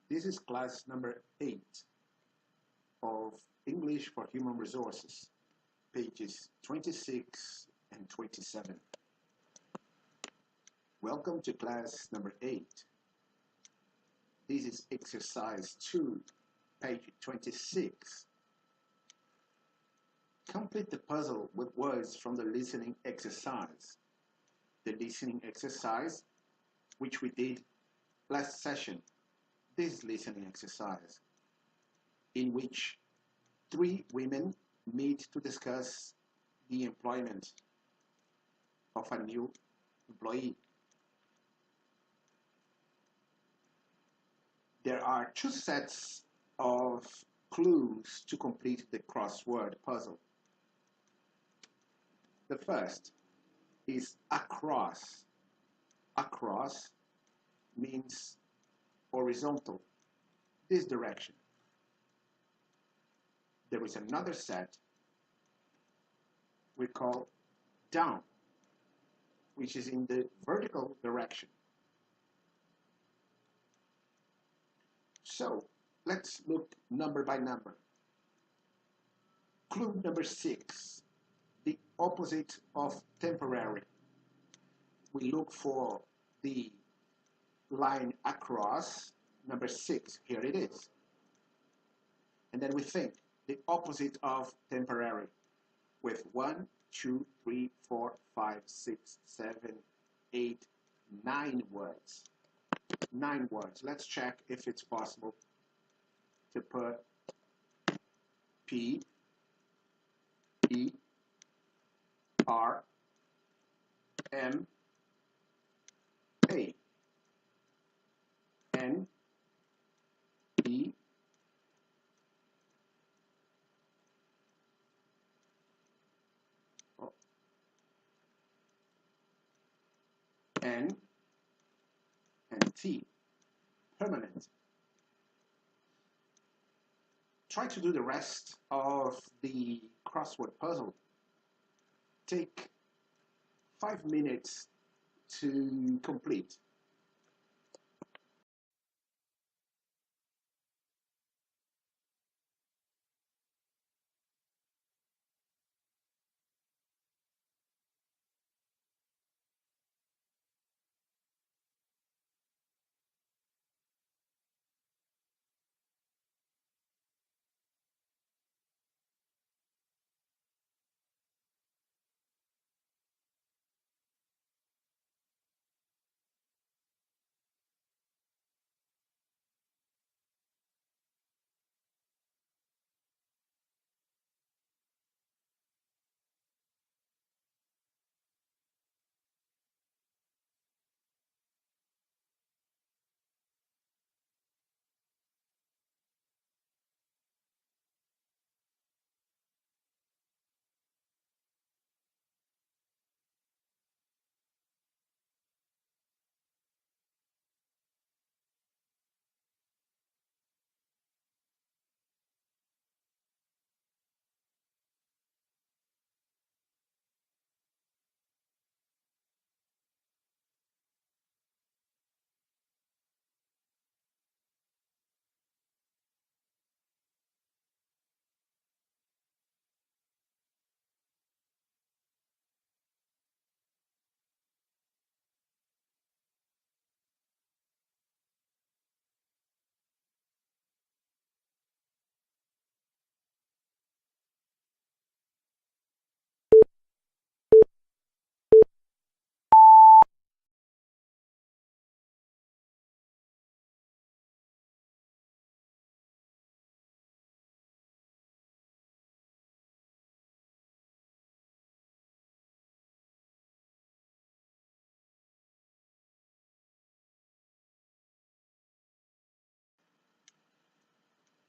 This is class number 8 of English for Human Resources, pages 26 and 27. Welcome to class number 8. This is exercise 2, page 26. Complete the puzzle with words from the listening exercise. The listening exercise, which we did last session, this listening exercise, in which 3 women meet to discuss the employment of a new employee. There are 2 sets of clues to complete the crossword puzzle. The first is across. Across means horizontal, this direction. There is another set we call down, which is in the vertical direction. So let's look number by number. Clue number 6, the opposite of temporary. We look for the line across, number 6, here it is. And then we think the opposite of temporary with 1, 2, 3, 4, 5, 6, 7, 8, 9 words. 9 words. Let's check if it's possible to put P, E, R, M, A, N, E, N, and T, permanent. Try to do the rest of the crossword puzzle. Take 5 minutes to complete.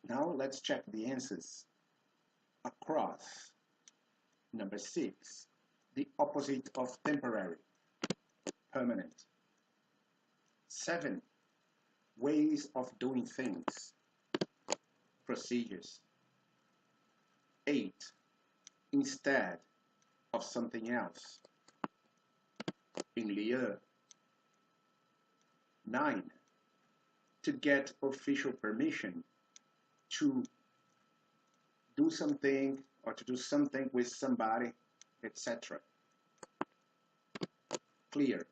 Now let's check the answers. Across, number 6, the opposite of temporary, permanent. 7, ways of doing things, procedures. 8, instead of something else, in lieu. 9, to get official permission to do something or to do something with somebody, etc. Clear.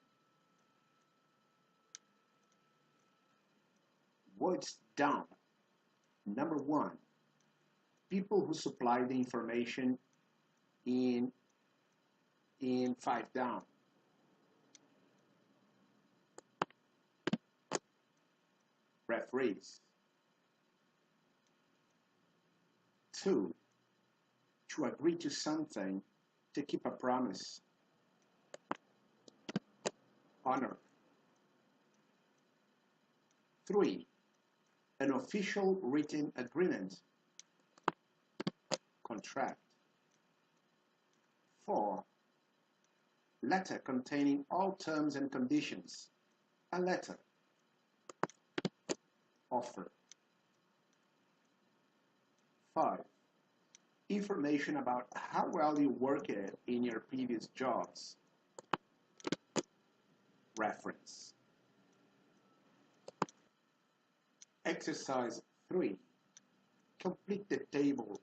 Words down. Number one, people who supply the information in five down. Referees. Two, to agree to something, to keep a promise. Honor. Three, an official written agreement. Contract. Four, letter containing all terms and conditions. A letter. Offer. Five, information about how well you worked in your previous jobs. Reference. Exercise 3. Complete the table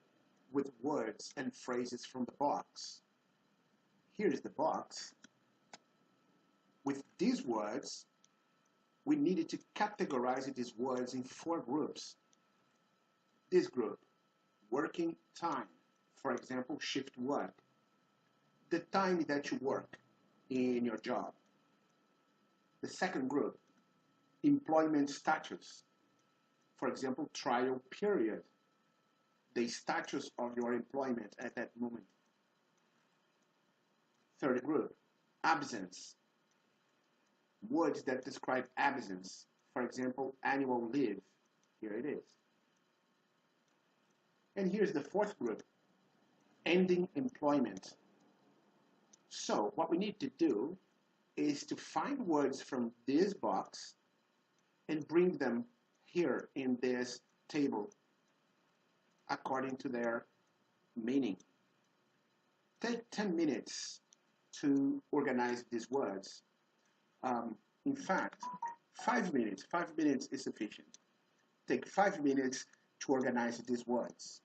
with words and phrases from the box. Here is the box. With these words, we needed to categorize these words in 4 groups. This group, working time, for example, shift work, the time that you work in your job. The second group, employment status, for example, trial period, the status of your employment at that moment. Third group, absence, words that describe absence, for example, annual leave, here it is. And here's the fourth group, ending employment. So what we need to do is to find words from this box and bring them here in this table according to their meaning. Take 10 minutes to organize these words. In fact, 5 minutes. 5 minutes is sufficient. Take 5 minutes to organize these words.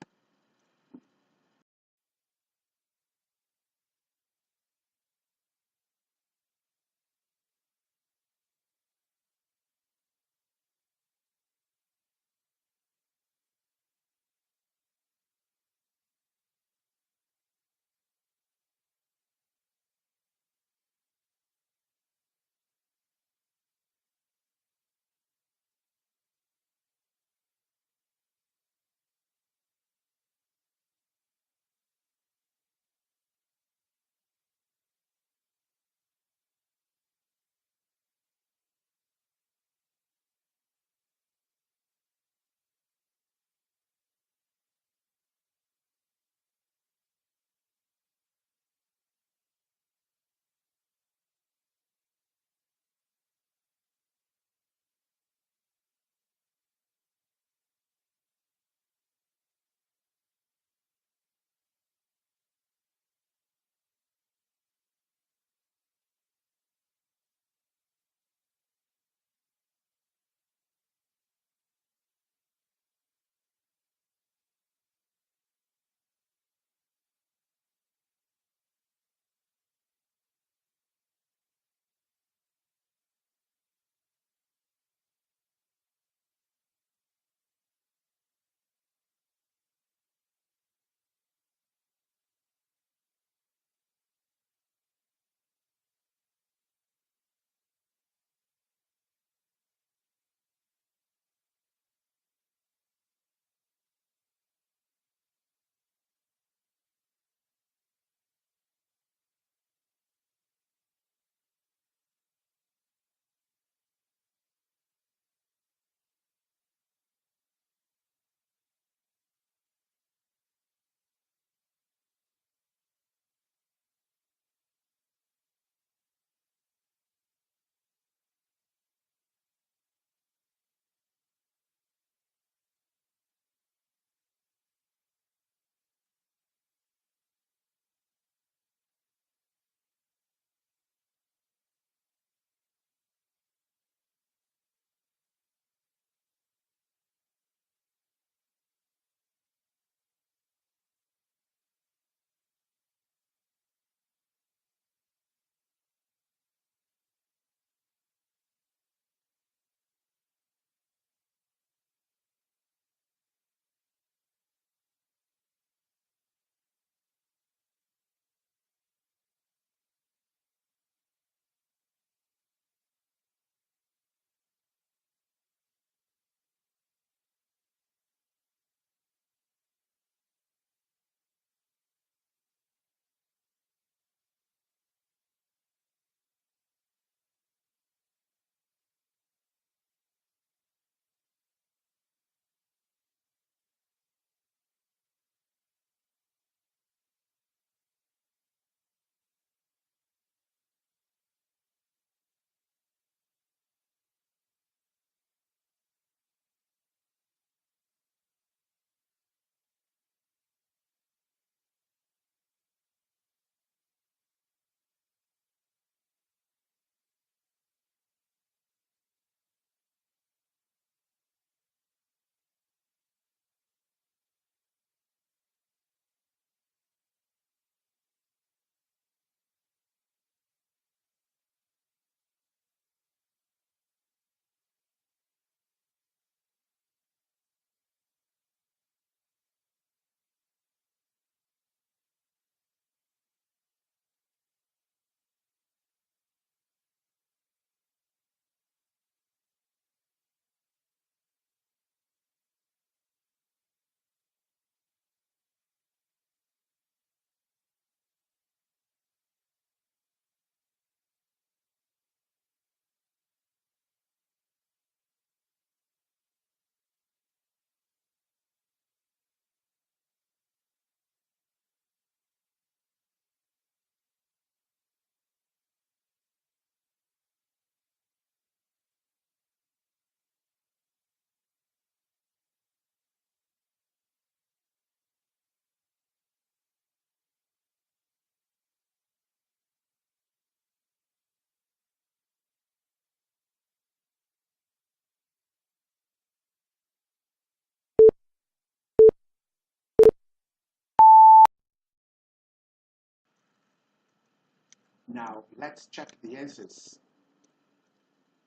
Now let's check the answers.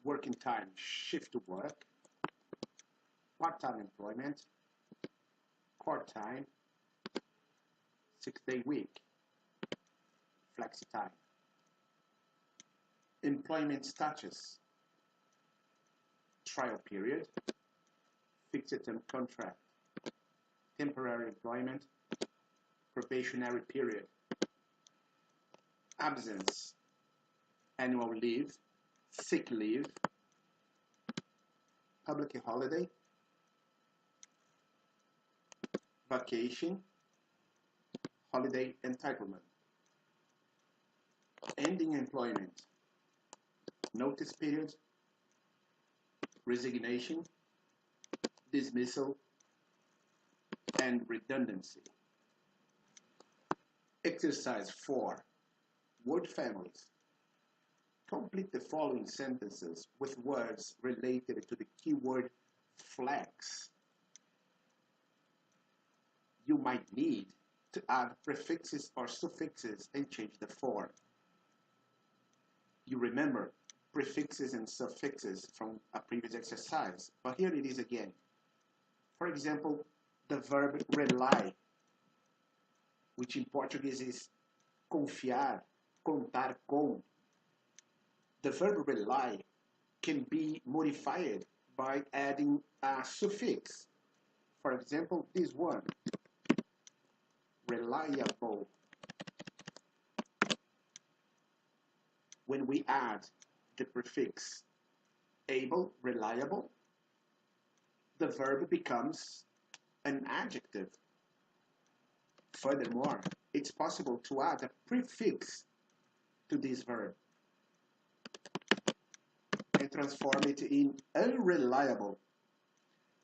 Working time, shift work, part-time employment, part-time, 6-day week, flexi time. Employment status, trial period, fixed-term contract, temporary employment, probationary period. Absence, annual leave, sick leave, public holiday, vacation, holiday entitlement. Ending employment, notice period, resignation, dismissal, and redundancy. Exercise 4. Word families. Complete the following sentences with words related to the keyword flex. You might need to add prefixes or suffixes and change the form. You remember prefixes and suffixes from a previous exercise, but here it is again. For example, the verb rely, which in Portuguese is confiar, contar com. The verb rely can be modified by adding a suffix. For example, this one, reliable. When we add the prefix able, reliable, the verb becomes an adjective. Furthermore, it's possible to add a prefix to this verb and transform it in unreliable.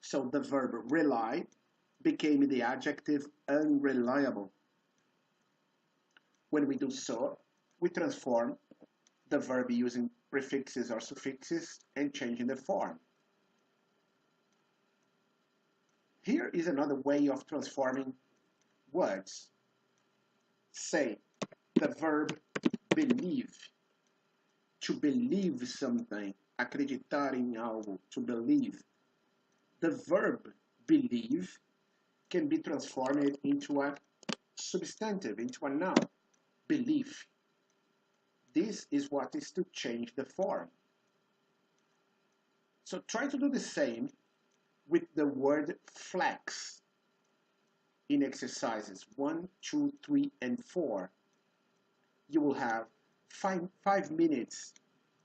So the verb rely became the adjective unreliable. When we do so, we transform the verb using prefixes or suffixes and changing the form. Here is another way of transforming words. Say the verb believe. To believe something, acreditar em algo, to believe. The verb believe can be transformed into a substantive, into a noun, belief. This is what is to change the form. So try to do the same with the word flex in exercises 1, 2, 3, and 4. You will have 5 minutes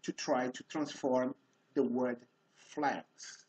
to try to transform the word flex.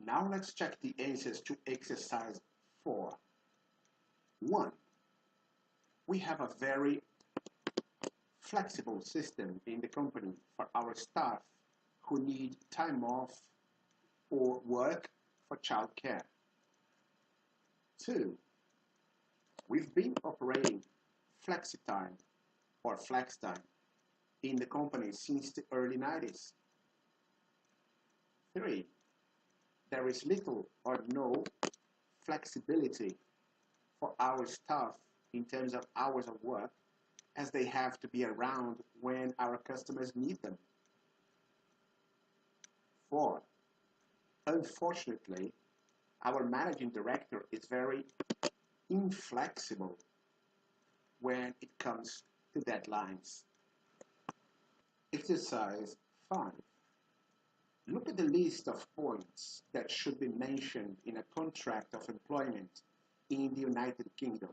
Now let's check the answers to exercise 4. 1. We have a very flexible system in the company for our staff who need time off or work for childcare. 2. We've been operating flexi-time or flex time in the company since the early 90s. 3. There is little or no flexibility for our staff in terms of hours of work, as they have to be around when our customers need them. 4. Unfortunately, our managing director is very inflexible when it comes to deadlines. Exercise 5. Look at the list of points that should be mentioned in a contract of employment in the United Kingdom.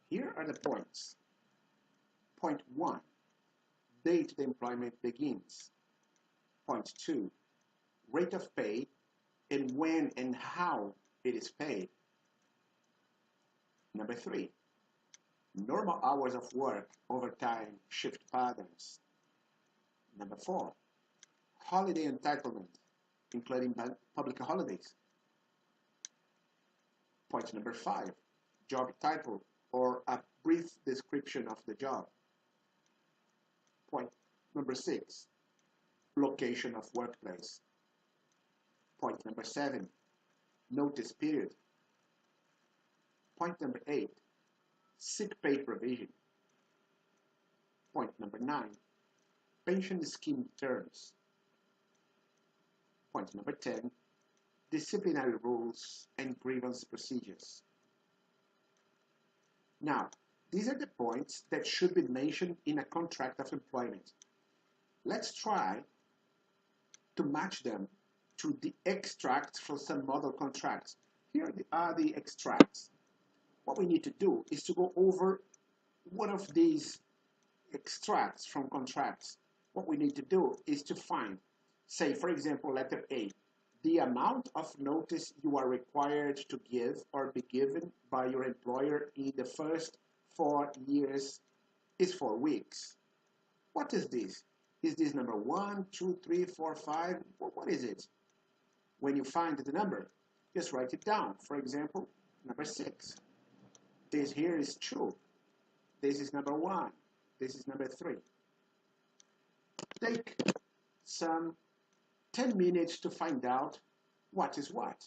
Here are the points. Point 1. Date the employment begins. Point 2. Rate of pay and when and how it is paid. Number 3. Normal hours of work, overtime, shift patterns. Number 4. Holiday entitlement, including public holidays. Point number 5. Job title or a brief description of the job. Point number 6. Location of workplace. Point number 7. Notice period. Point number 8. Sick pay provision. Point number 9. Pension scheme terms. Point number 10. Disciplinary rules and grievance procedures. Now, these are the points that should be mentioned in a contract of employment. Let's try to match them to the extracts from some model contracts. Here are the extracts. What we need to do is to go over one of these extracts from contracts. What we need to do is to find, say, for example, letter A, the amount of notice you are required to give or be given by your employer in the first 4 years is 4 weeks. What is this? Is this number 1, 2, 3, 4, 5? What is it? When you find the number, just write it down. For example, number 6. This here is 2. This is number 1. This is number 3. Take some 10 minutes to find out what is what.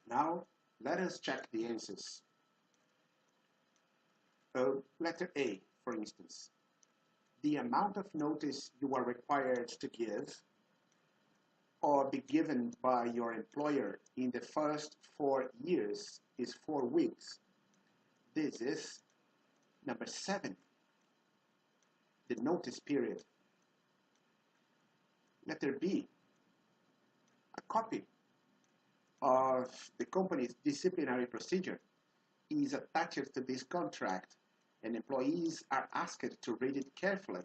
Now, let us check the answers. Letter A, for instance. The amount of notice you are required to give or be given by your employer in the first 4 years is 4 weeks. This is number 7, the notice period. Letter B, a copy of the company's disciplinary procedure is attached to this contract, and employees are asked to read it carefully.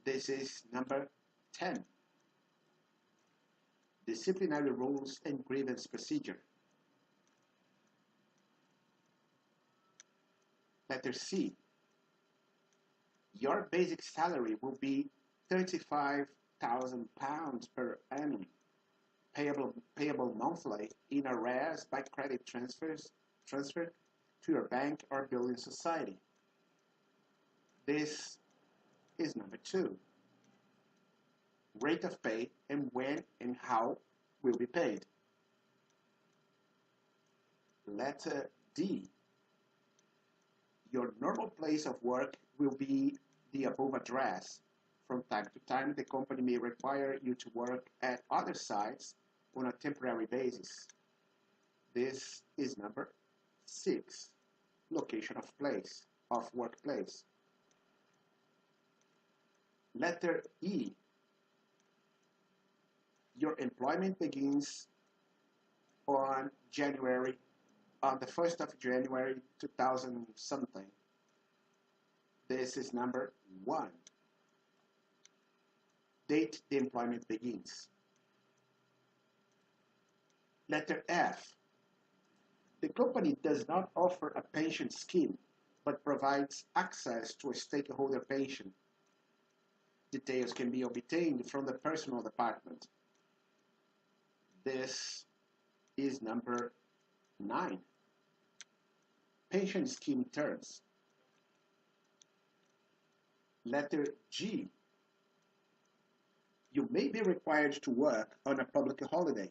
This is number 10, disciplinary rules and grievance procedure. Letter C, your basic salary will be £35,000 per annum, payable monthly in arrears by credit transfer to your bank or building society. This is number 2, rate of pay and when and how will be paid. Letter D, your normal place of work will be the above address. From time to time, the company may require you to work at other sites on a temporary basis. This is number 6, location of workplace. Letter E, your employment begins on the 1st of January 2000 something. This is number 1, date the employment begins. Letter F, the company does not offer a pension scheme, but provides access to a stakeholder pension. Details can be obtained from the personnel department. This is number 9, pension scheme terms. Letter G, you may be required to work on a public holiday.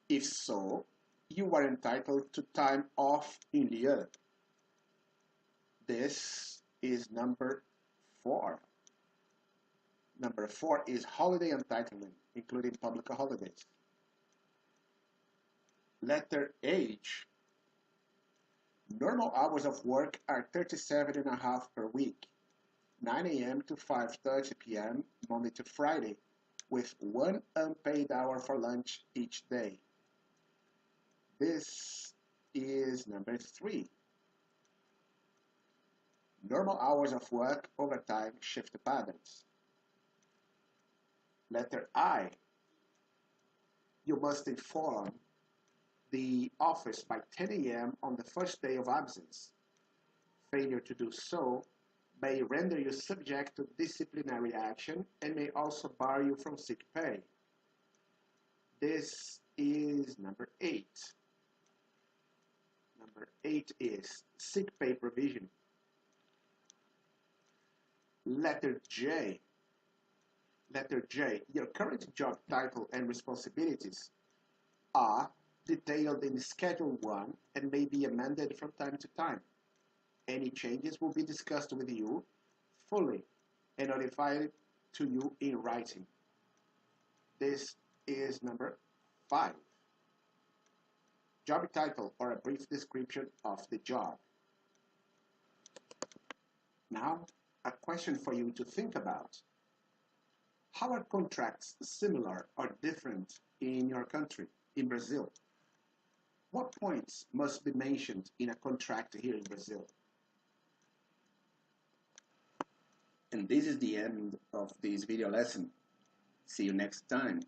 If so, you are entitled to time off in lieu. This is number 4. Number 4 is holiday entitlement, including public holidays. Letter H, normal hours of work are 37.5 per week, 9 a.m. to 5:30 p.m. Monday to Friday, with 1 unpaid hour for lunch each day. This is number 3, normal hours of work, overtime, shift patterns. Letter I, you must inform the office by 10 a.m. on the first day of absence. Failure to do so may render you subject to disciplinary action and may also bar you from sick pay. This is number 8. Number 8 is sick pay provision. Letter J. Letter J, your current job title and responsibilities are detailed in Schedule 1 and may be amended from time to time. Any changes will be discussed with you fully and notified to you in writing. This is number 5. Job title or a brief description of the job. Now, a question for you to think about. How are contracts similar or different in your country, in Brazil? What points must be mentioned in a contract here in Brazil? And this is the end of this video lesson. See you next time.